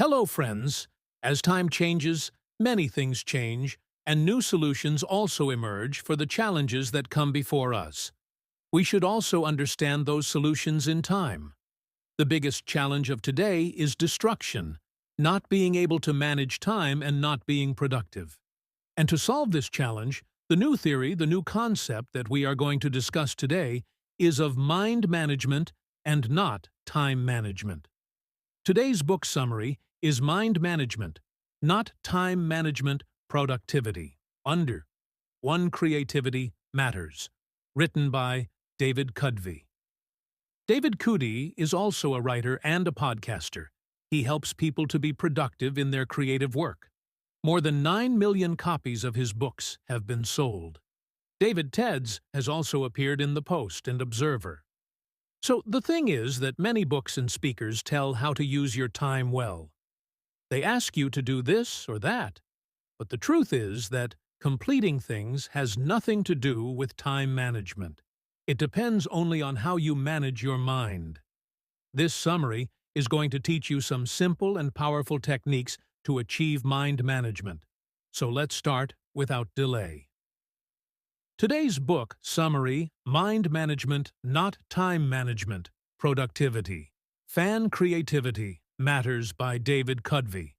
Hello, friends. As time changes, many things change, and new solutions also emerge for the challenges that come before us. We should also understand those solutions in time. The biggest challenge of today is destruction, not being able to manage time and not being productive. And to solve this challenge, the new theory, the new concept that we are going to discuss today is of mind management and not time management. Today's book summary is Mind Management, Not Time Management, Productivity, under One Creativity Matters, written by David Kadavy. David Kadavy is also a writer and a podcaster. He helps people to be productive in their creative work. More than 9 million copies of his books have been sold. David Ted's has also appeared in The Post and Observer. So the thing is that many books and speakers tell how to use your time well. They ask you to do this or that, but the truth is that completing things has nothing to do with time management. It depends only on how you manage your mind. This summary is going to teach you some simple and powerful techniques to achieve mind management. So let's start without delay. Today's book summary, Mind Management, Not Time Management, Productivity, Fan Creativity Matters by David Kadavy.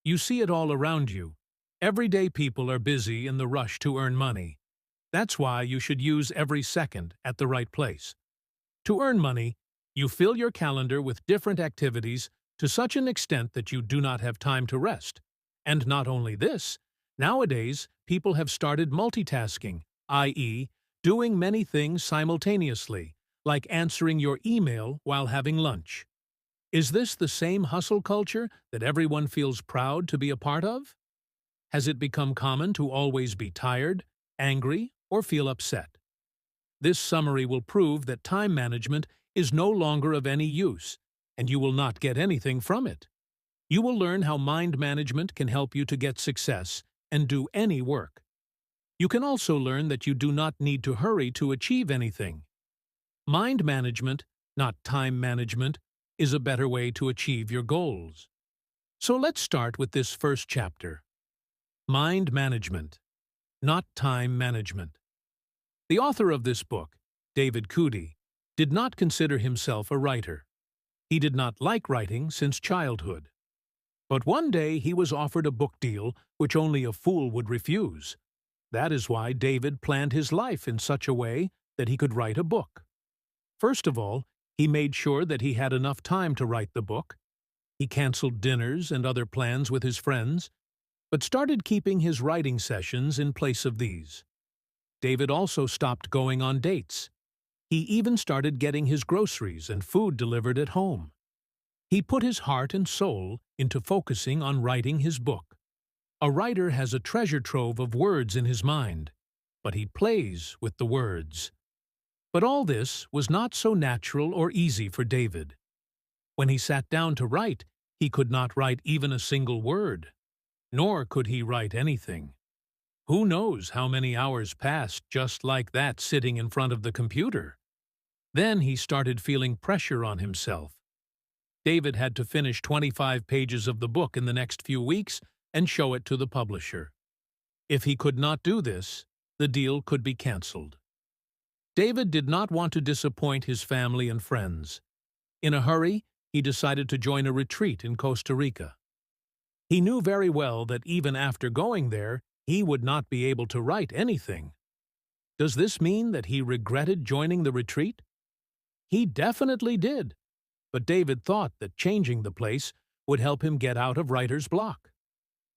You see it all around you. Everyday people are busy in the rush to earn money. That's why you should use every second at the right place. To earn money, you fill your calendar with different activities to such an extent that you do not have time to rest. And not only this, nowadays people have started multitasking, i.e., doing many things simultaneously, like answering your email while having lunch. Is this the same hustle culture that everyone feels proud to be a part of? Has it become common to always be tired, angry, or feel upset? This summary will prove that time management is no longer of any use, and you will not get anything from it. You will learn how mind management can help you to get success and do any work. You can also learn that you do not need to hurry to achieve anything. Mind management, not time management, is a better way to achieve your goals. So let's start with this first chapter. Mind management, not time management. The author of this book, David Kadavy, did not consider himself a writer. He did not like writing since childhood. But one day he was offered a book deal which only a fool would refuse. That is why David planned his life in such a way that he could write a book. First of all, he made sure that he had enough time to write the book. He canceled dinners and other plans with his friends, but started keeping his writing sessions in place of these. David also stopped going on dates. He even started getting his groceries and food delivered at home. He put his heart and soul into focusing on writing his book. A writer has a treasure trove of words in his mind, but he plays with the words. But all this was not so natural or easy for David. When he sat down to write, he could not write even a single word, nor could he write anything. Who knows how many hours passed just like that sitting in front of the computer? Then he started feeling pressure on himself. David had to finish 25 pages of the book in the next few weeks and show it to the publisher. If he could not do this, the deal could be canceled. David did not want to disappoint his family and friends. In a hurry, he decided to join a retreat in Costa Rica. He knew very well that even after going there, he would not be able to write anything. Does this mean that he regretted joining the retreat? He definitely did, but David thought that changing the place would help him get out of writer's block.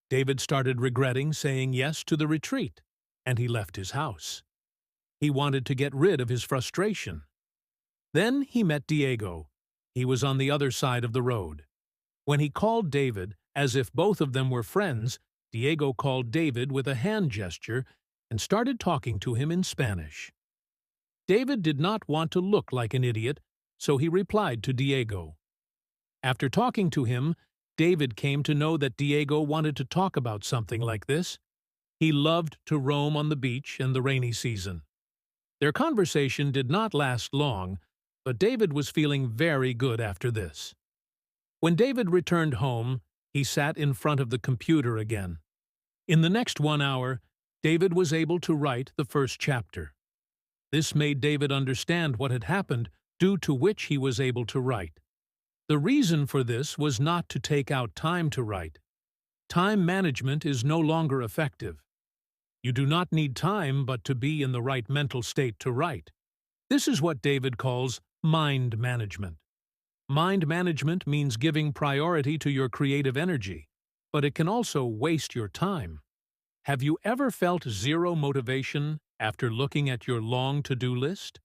David started regretting saying yes to the retreat, and he left his house. He wanted to get rid of his frustration. Then he met Diego. He was on the other side of the road. When he called David, as if both of them were friends, Diego called David with a hand gesture and started talking to him in Spanish. David did not want to look like an idiot, so he replied to Diego. After talking to him, David came to know that Diego wanted to talk about something like this. He loved to roam on the beach in the rainy season. Their conversation did not last long, but David was feeling very good after this. When David returned home, he sat in front of the computer again. In the next 1 hour, David was able to write the first chapter. This made David understand what had happened, due to which he was able to write. The reason for this was not to take out time to write. Time management is no longer effective. You do not need time but to be in the right mental state to write. This is what David calls mind management. Mind management means giving priority to your creative energy, but it can also waste your time. Have you ever felt zero motivation after looking at your long to-do list?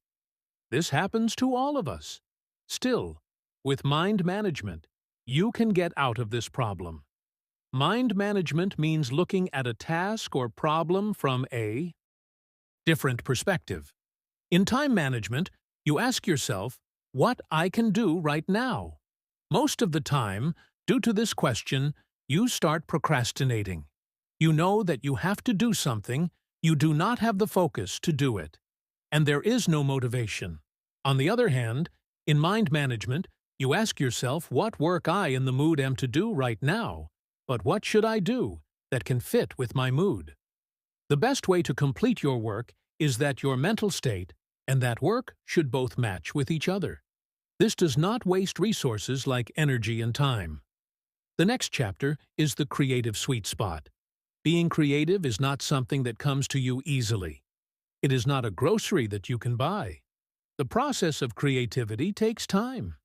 This happens to all of us. Still, with mind management, you can get out of this problem. Mind management means looking at a task or problem from a different perspective. In time management, you ask yourself, what I can do right now? Most of the time, due to this question, you start procrastinating. You know that you have to do something, you do not have the focus to do it, and there is no motivation. On the other hand, in mind management, you ask yourself what work I in the mood am to do right now, but what should I do that can fit with my mood? The best way to complete your work is that your mental state and that work should both match with each other. This does not waste resources like energy and time. The next chapter is the creative sweet spot. Being creative is not something that comes to you easily. It is not a grocery that you can buy. The process of creativity takes time.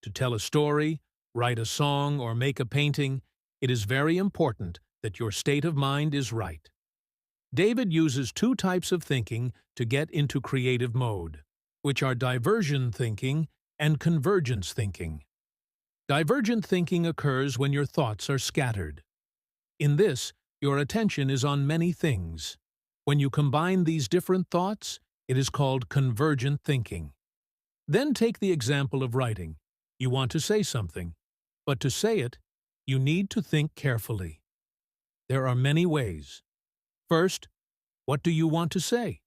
To tell a story, write a song, or make a painting, it is very important that your state of mind is right. David uses two types of thinking to get into creative mode, which are diversion thinking and convergence thinking. Divergent thinking occurs when your thoughts are scattered. In this, your attention is on many things. When you combine these different thoughts, it is called convergent thinking. Then take the example of writing. You want to say something, but to say it, you need to think carefully. There are many ways. First, what do you want to say?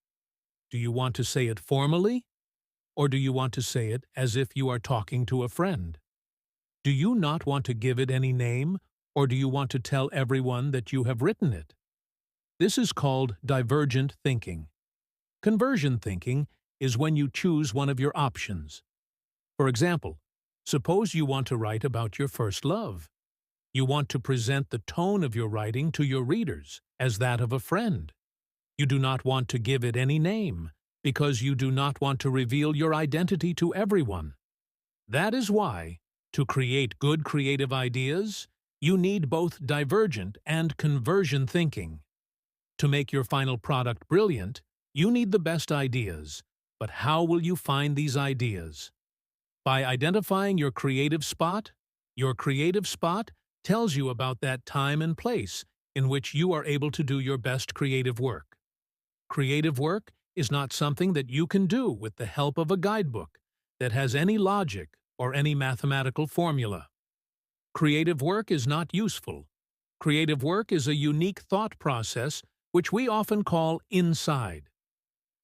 Do you want to say it formally? Or do you want to say it as if you are talking to a friend? Do you not want to give it any name, or do you want to tell everyone that you have written it? This is called divergent thinking. Conversion thinking is when you choose one of your options. For example, suppose you want to write about your first love. You want to present the tone of your writing to your readers as that of a friend. You do not want to give it any name, because you do not want to reveal your identity to everyone. That is why, to create good creative ideas, you need both divergent and conversion thinking. To make your final product brilliant, you need the best ideas. But how will you find these ideas? By identifying your creative spot. Your creative spot tells you about that time and place in which you are able to do your best creative work. Creative work is not something that you can do with the help of a guidebook that has any logic or any mathematical formula. Creative work is not useful. Creative work is a unique thought process which we often call insight.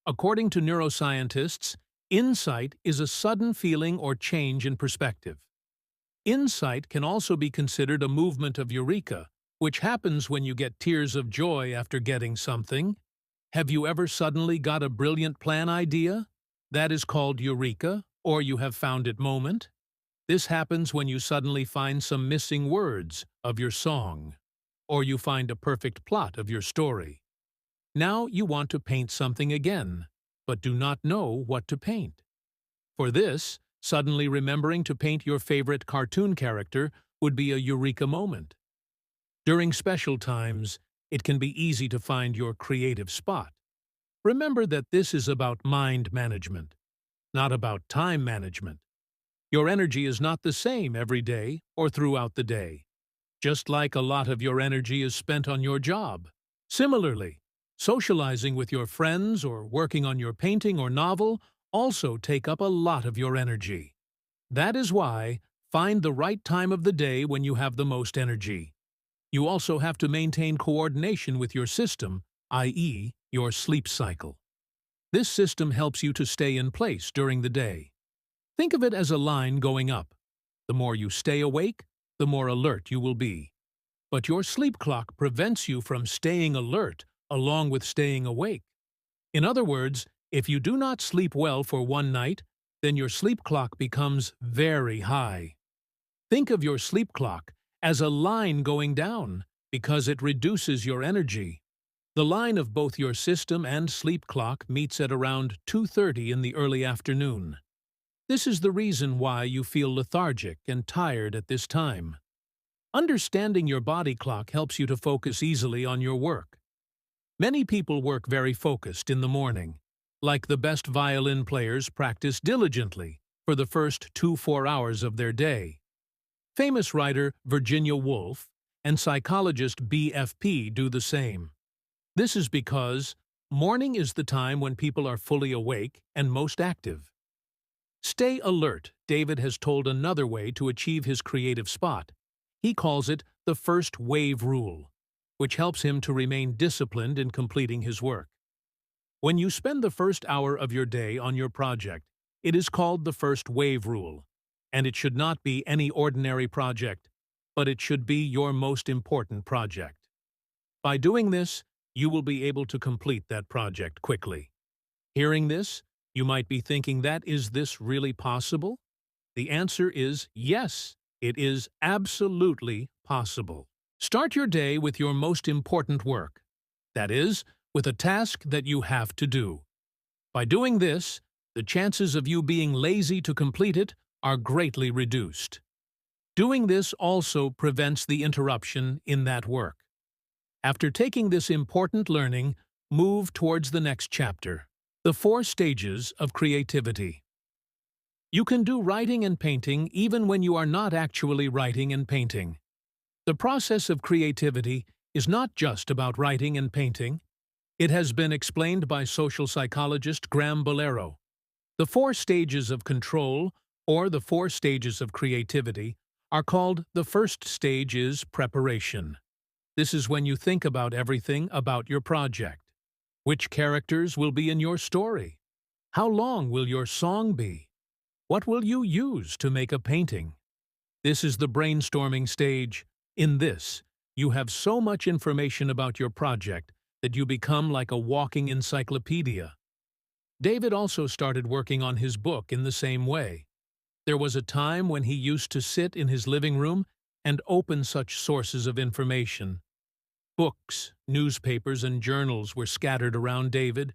According to neuroscientists, insight is a sudden feeling or change in perspective. Insight can also be considered a movement of eureka, which happens when you get tears of joy after getting something. Have you ever suddenly got a brilliant plan idea? That is called eureka, or you have found it moment. This happens when you suddenly find some missing words of your song, or you find a perfect plot of your story. Now you want to paint something again, but do not know what to paint. For this, suddenly remembering to paint your favorite cartoon character would be a eureka moment. During special times, it can be easy to find your creative spot. Remember that this is about mind management, not about time management. Your energy is not the same every day or throughout the day, just like a lot of your energy is spent on your job. Similarly, socializing with your friends or working on your painting or novel also take up a lot of your energy. That is why, find the right time of the day when you have the most energy. You also have to maintain coordination with your system, i.e., your sleep cycle. This system helps you to stay in place during the day. Think of it as a line going up. The more you stay awake, the more alert you will be. But your sleep clock prevents you from staying alert along with staying awake. In other words, if you do not sleep well for one night, then your sleep clock becomes very high. Think of your sleep clock as a line going down because it reduces your energy. The line of both your system and sleep clock meets at around 2:30 in the early afternoon. This is the reason why you feel lethargic and tired at this time. Understanding your body clock helps you to focus easily on your work. Many people work very focused in the morning. Like the best violin players practice diligently for the first 2-4 hours of their day. Famous writer Virginia Woolf and psychologist BFP do the same. This is because morning is the time when people are fully awake and most active. Stay alert, David has told another way to achieve his creative spot. He calls it the first wave rule, which helps him to remain disciplined in completing his work. When you spend the first hour of your day on your project, it is called the first wave rule, and it should not be any ordinary project, but it should be your most important project. By doing this, you will be able to complete that project quickly. Hearing this, you might be thinking, is this really possible? The answer is yes, it is absolutely possible. Start your day with your most important work. That is, with a task that you have to do. By doing this, the chances of you being lazy to complete it are greatly reduced. Doing this also prevents the interruption in that work. After taking this important learning, move towards the next chapter. The 4 stages of creativity. You can do writing and painting even when you are not actually writing and painting. The process of creativity is not just about writing and painting. It has been explained by social psychologist Graham Bolero. The 4 stages of control, or the 4 stages of creativity, are called the first stage is preparation. This is when you think about everything about your project. Which characters will be in your story? How long will your song be? What will you use to make a painting? This is the brainstorming stage. In this, you have so much information about your project that you become like a walking encyclopedia. David also started working on his book in the same way. There was a time when he used to sit in his living room and open such sources of information. Books, newspapers, and journals were scattered around David.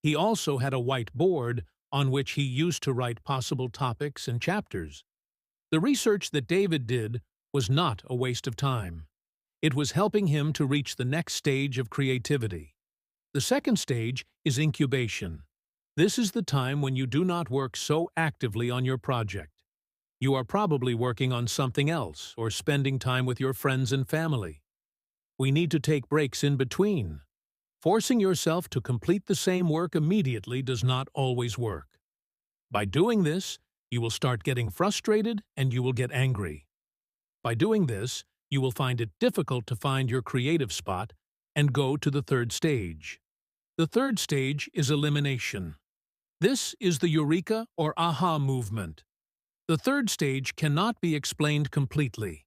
He also had a white board on which he used to write possible topics and chapters. The research that David did was not a waste of time. It was helping him to reach the next stage of creativity. The second stage is incubation. This is the time when you do not work so actively on your project. You are probably working on something else or spending time with your friends and family. We need to take breaks in between. Forcing yourself to complete the same work immediately does not always work. By doing this, you will start getting frustrated and you will get angry. By doing this, you will find it difficult to find your creative spot and go to the third stage. The third stage is elimination. This is the eureka or aha movement. The third stage cannot be explained completely.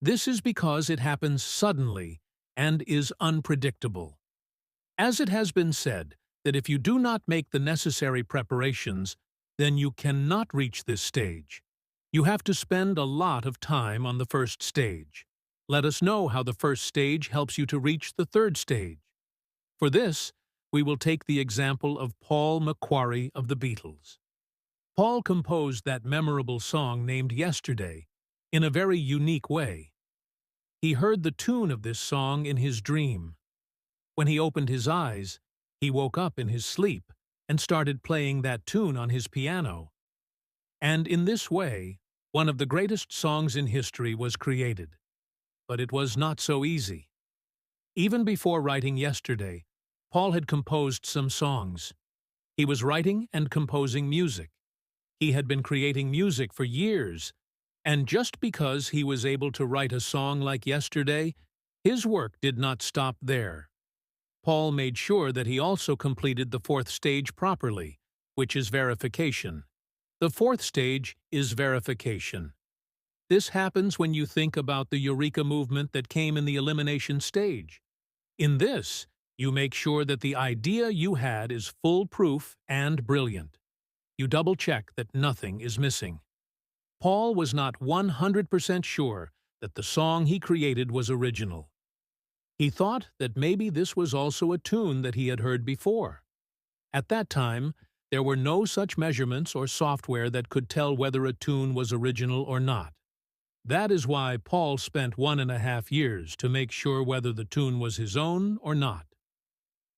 This is because it happens suddenly and is unpredictable. As it has been said, that if you do not make the necessary preparations, then you cannot reach this stage. You have to spend a lot of time on the first stage. Let us know how the first stage helps you to reach the third stage. For this, we will take the example of Paul McQuarrie of the Beatles. Paul composed that memorable song named Yesterday in a very unique way. He heard the tune of this song in his dream. When he opened his eyes, he woke up in his sleep and started playing that tune on his piano. And in this way, one of the greatest songs in history was created. But it was not so easy. Even before writing Yesterday, Paul had composed some songs. He was writing and composing music. He had been creating music for years, and just because he was able to write a song like Yesterday, his work did not stop there. Paul made sure that he also completed the fourth stage properly, which is verification. The fourth stage is verification. This happens when you think about the eureka movement that came in the elimination stage. In this, you make sure that the idea you had is foolproof and brilliant. You double-check that nothing is missing. Paul was not 100% sure that the song he created was original. He thought that maybe this was also a tune that he had heard before. At that time, there were no such measurements or software that could tell whether a tune was original or not. That is why Paul spent 1.5 years to make sure whether the tune was his own or not.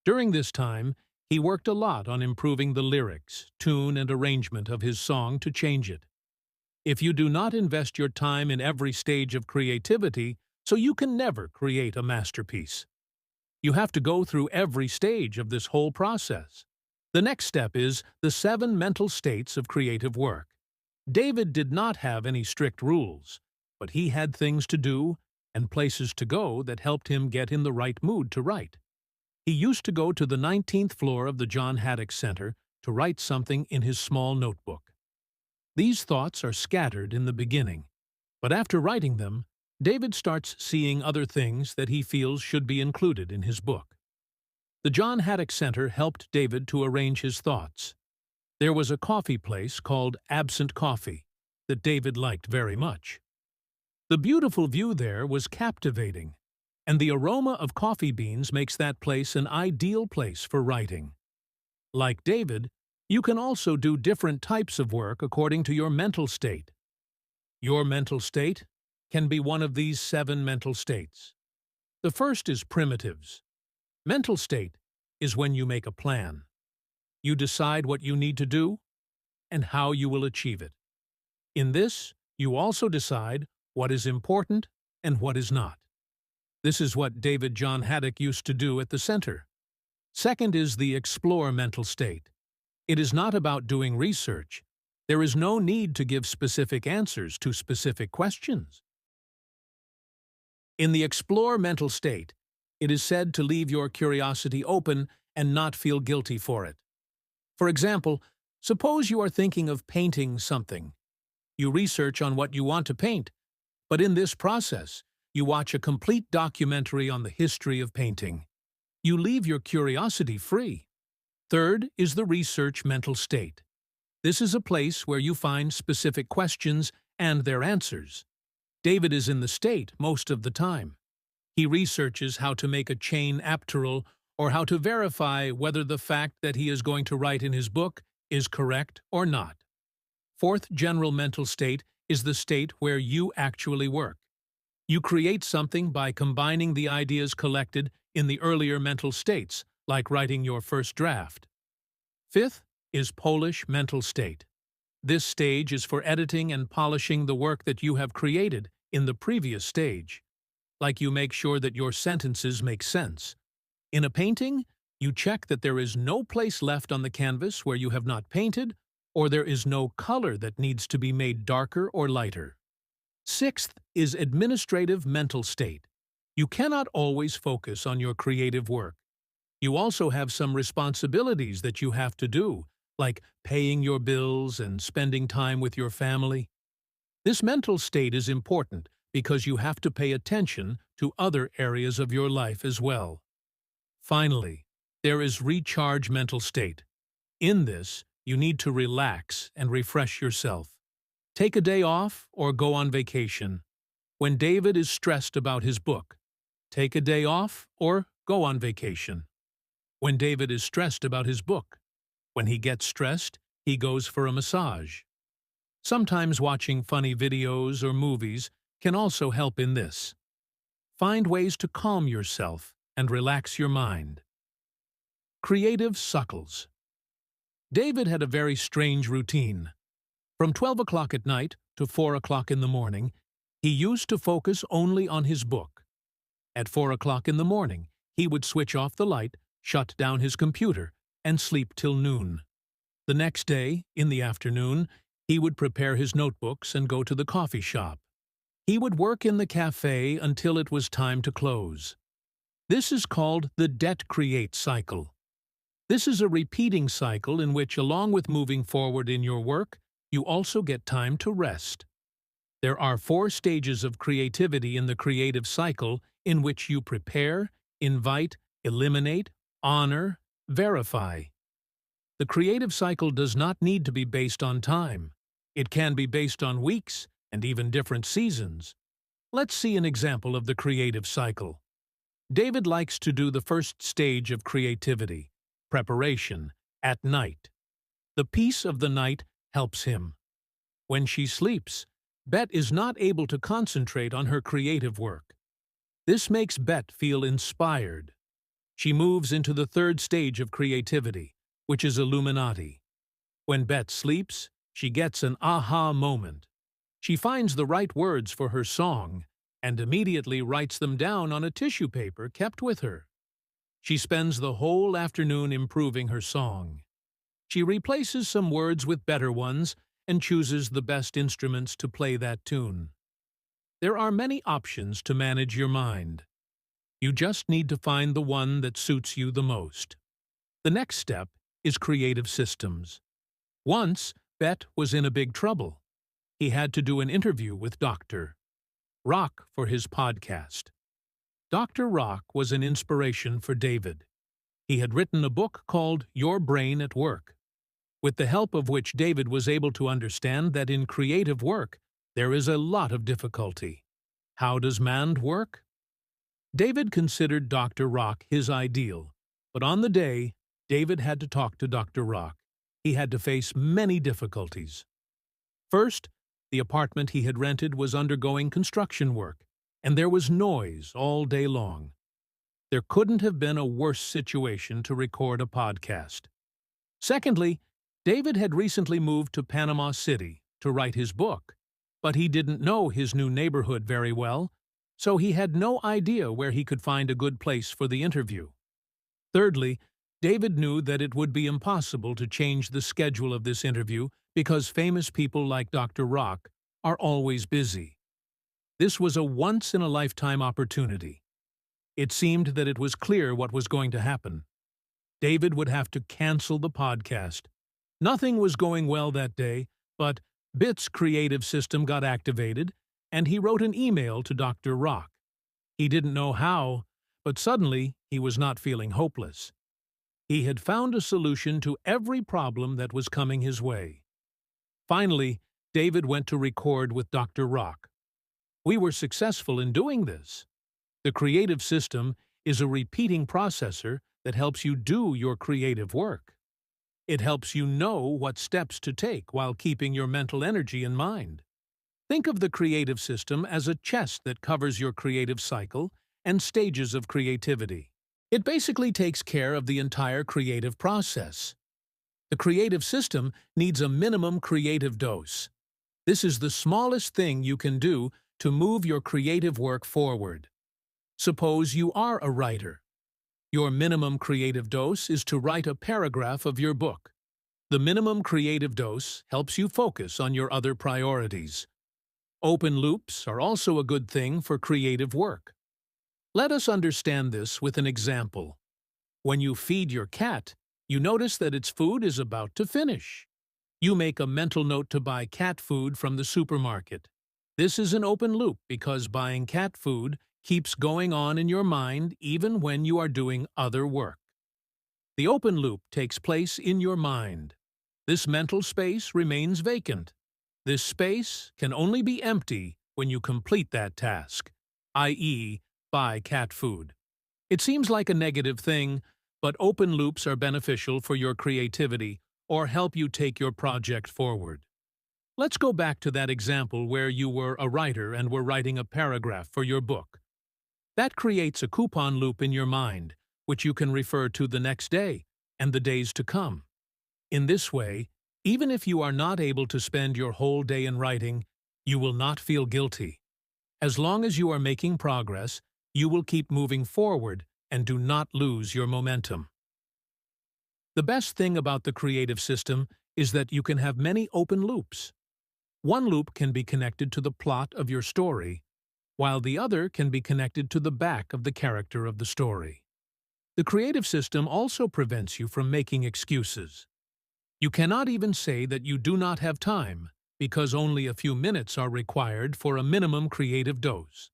During this time, he worked a lot on improving the lyrics, tune, and arrangement of his song to change it. If you do not invest your time in every stage of creativity, so you can never create a masterpiece. You have to go through every stage of this whole process. The next step is the 7 mental states of creative work. David did not have any strict rules, but he had things to do and places to go that helped him get in the right mood to write. He used to go to the 19th floor of the John Haddock Center to write something in his small notebook. These thoughts are scattered in the beginning, but after writing them, David starts seeing other things that he feels should be included in his book. The John Haddock Center helped David to arrange his thoughts. There was a coffee place called Absent Coffee that David liked very much. The beautiful view there was captivating, and the aroma of coffee beans makes that place an ideal place for writing. Like David, you can also do different types of work according to your mental state. Your mental state can be one of these 7 mental states. The first is primitives. Mental state is when you make a plan. You decide what you need to do and how you will achieve it. In this, you also decide what is important and what is not. This is what David John Haddock used to do at the center. Second is the explore mental state. It is not about doing research. There is no need to give specific answers to specific questions. In the explore mental state, it is said to leave your curiosity open and not feel guilty for it. For example, suppose you are thinking of painting something. You research on what you want to paint, but in this process, you watch a complete documentary on the history of painting. You leave your curiosity free. Third is the research mental state. This is a place where you find specific questions and their answers. David is in the state most of the time. He researches how to make a chain apteral or how to verify whether the fact that he is going to write in his book is correct or not. Fourth general mental state is the state where you actually work. You create something by combining the ideas collected in the earlier mental states, like writing your first draft. Fifth is Polish mental state. This stage is for editing and polishing the work that you have created in the previous stage. Like you make sure that your sentences make sense. In a painting, you check that there is no place left on the canvas where you have not painted, or there is no color that needs to be made darker or lighter. Sixth is administrative mental state. You cannot always focus on your creative work. You also have some responsibilities that you have to do, like paying your bills and spending time with your family. This mental state is important because you have to pay attention to other areas of your life as well. Finally, there is recharge mental state. In this, you need to relax and refresh yourself. Take a day off or go on vacation. When David is stressed about his book, take a day off or go on vacation. When David is stressed about his book, when he gets stressed, he goes for a massage. Sometimes watching funny videos or movies can also help in this. Find ways to calm yourself and relax your mind. Creative suckles. David had a very strange routine. From 12 o'clock at night to 4 o'clock in the morning, he used to focus only on his book. At 4 o'clock in the morning, he would switch off the light, shut down his computer, and sleep till noon. The next day, in the afternoon, he would prepare his notebooks and go to the coffee shop. He would work in the cafe until it was time to close. This is called the debt-create cycle. This is a repeating cycle in which, along with moving forward in your work, you also get time to rest. There are 4 stages of creativity in the creative cycle in which you prepare, invite, eliminate, honor, verify. The creative cycle does not need to be based on time. It can be based on weeks and even different seasons. Let's see an example of the creative cycle. David likes to do the first stage of creativity, preparation, at night. The peace of the night helps him. When she sleeps, Bet is not able to concentrate on her creative work. This makes Bet feel inspired. She moves into the third stage of creativity, which is Illuminati. When Bet sleeps, she gets an aha moment. She finds the right words for her song and immediately writes them down on a tissue paper kept with her. She spends the whole afternoon improving her song. She replaces some words with better ones and chooses the best instruments to play that tune. There are many options to manage your mind. You just need to find the one that suits you the most. The next step is creative systems. Once, Bet was in a big trouble. He had to do an interview with Dr. Rock for his podcast. Dr. Rock was an inspiration for David. He had written a book called Your Brain at Work, with the help of which David was able to understand that in creative work there is a lot of difficulty. How does mind work? David considered Dr. Rock his ideal, but on the day David had to talk to Dr. Rock, he had to face many difficulties. First, the apartment he had rented was undergoing construction work, and there was noise all day long. There couldn't have been a worse situation to record a podcast. Secondly, David had recently moved to Panama City to write his book, but he didn't know his new neighborhood very well, so he had no idea where he could find a good place for the interview. Thirdly, David knew that it would be impossible to change the schedule of this interview because famous people like Dr. Rock are always busy. This was a once-in-a-lifetime opportunity. It seemed that it was clear what was going to happen. David would have to cancel the podcast. Nothing was going well that day, but Bit's creative system got activated, and he wrote an email to Dr. Rock. He didn't know how, but suddenly he was not feeling hopeless. He had found a solution to every problem that was coming his way. Finally, David went to record with Dr. Rock. We were successful in doing this. The creative system is a repeating processor that helps you do your creative work. It helps you know what steps to take while keeping your mental energy in mind. Think of the creative system as a chest that covers your creative cycle and stages of creativity. It basically takes care of the entire creative process. The creative system needs a minimum creative dose. This is the smallest thing you can do to move your creative work forward. Suppose you are a writer. Your minimum creative dose is to write a paragraph of your book. The minimum creative dose helps you focus on your other priorities. Open loops are also a good thing for creative work. Let us understand this with an example. When you feed your cat, you notice that its food is about to finish. You make a mental note to buy cat food from the supermarket. This is an open loop because buying cat food keeps going on in your mind even when you are doing other work. The open loop takes place in your mind. This mental space remains vacant. This space can only be empty when you complete that task, i.e., buy cat food. It seems like a negative thing, but open loops are beneficial for your creativity or help you take your project forward. Let's go back to that example where you were a writer and were writing a paragraph for your book. That creates a coupon loop in your mind, which you can refer to the next day and the days to come. In this way, even if you are not able to spend your whole day in writing, you will not feel guilty. As long as you are making progress, you will keep moving forward and do not lose your momentum. The best thing about the creative system is that you can have many open loops. One loop can be connected to the plot of your story, while the other can be connected to the back of the character of the story. The creative system also prevents you from making excuses. You cannot even say that you do not have time, because only a few minutes are required for a minimum creative dose.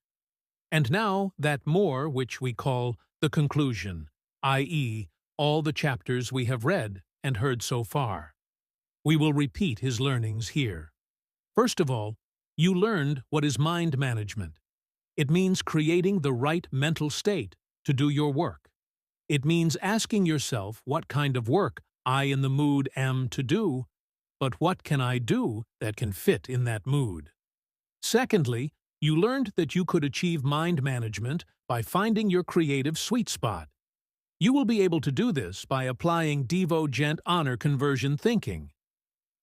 And now that more, which we call the conclusion, i.e., all the chapters we have read and heard so far. We will repeat his learnings here. First of all, you learned what is mind management. It means creating the right mental state to do your work. It means asking yourself what kind of work I in the mood am to do, but what can I do that can fit in that mood? Secondly, you learned that you could achieve mind management by finding your creative sweet spot. You will be able to do this by applying Devo-Gent honor conversion thinking.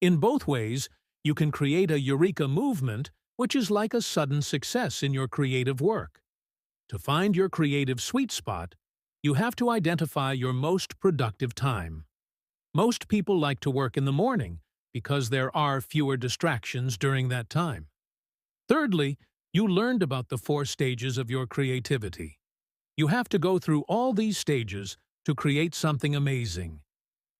In both ways, you can create a eureka movement, which is like a sudden success in your creative work. To find your creative sweet spot, you have to identify your most productive time. Most people like to work in the morning because there are fewer distractions during that time. Thirdly, you learned about the 4 stages of your creativity. You have to go through all these stages to create something amazing.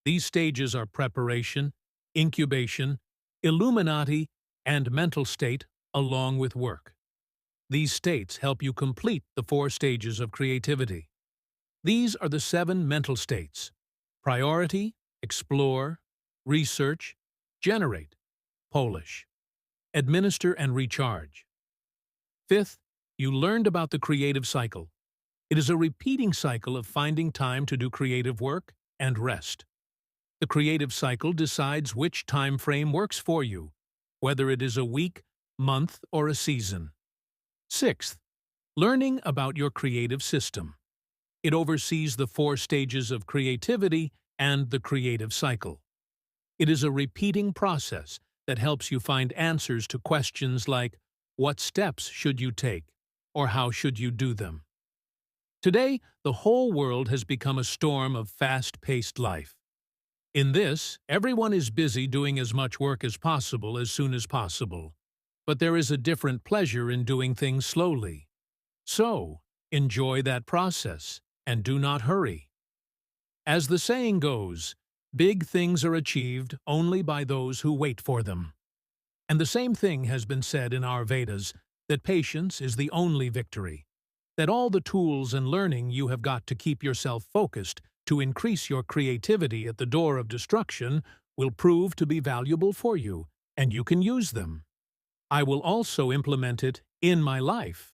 These stages are preparation, incubation, illuminati, and mental state, along with work. These states help you complete the 4 stages of creativity. These are the 7 mental states: priority, explore, research, generate, polish, administer and recharge. Fifth, you learned about the creative cycle. It is a repeating cycle of finding time to do creative work and rest. The creative cycle decides which time frame works for you, whether it is a week, month, or a season. Sixth, learning about your creative system. It oversees the 4 stages of creativity and the creative cycle. It is a repeating process that helps you find answers to questions like, what steps should you take, or how should you do them? Today, the whole world has become a storm of fast-paced life. In this, everyone is busy doing as much work as possible as soon as possible. But there is a different pleasure in doing things slowly. So, enjoy that process, and do not hurry. As the saying goes, big things are achieved only by those who wait for them. And the same thing has been said in our Vedas, that patience is the only victory, that all the tools and learning you have got to keep yourself focused to increase your creativity at the door of destruction will prove to be valuable for you, and you can use them. I will also implement it in my life.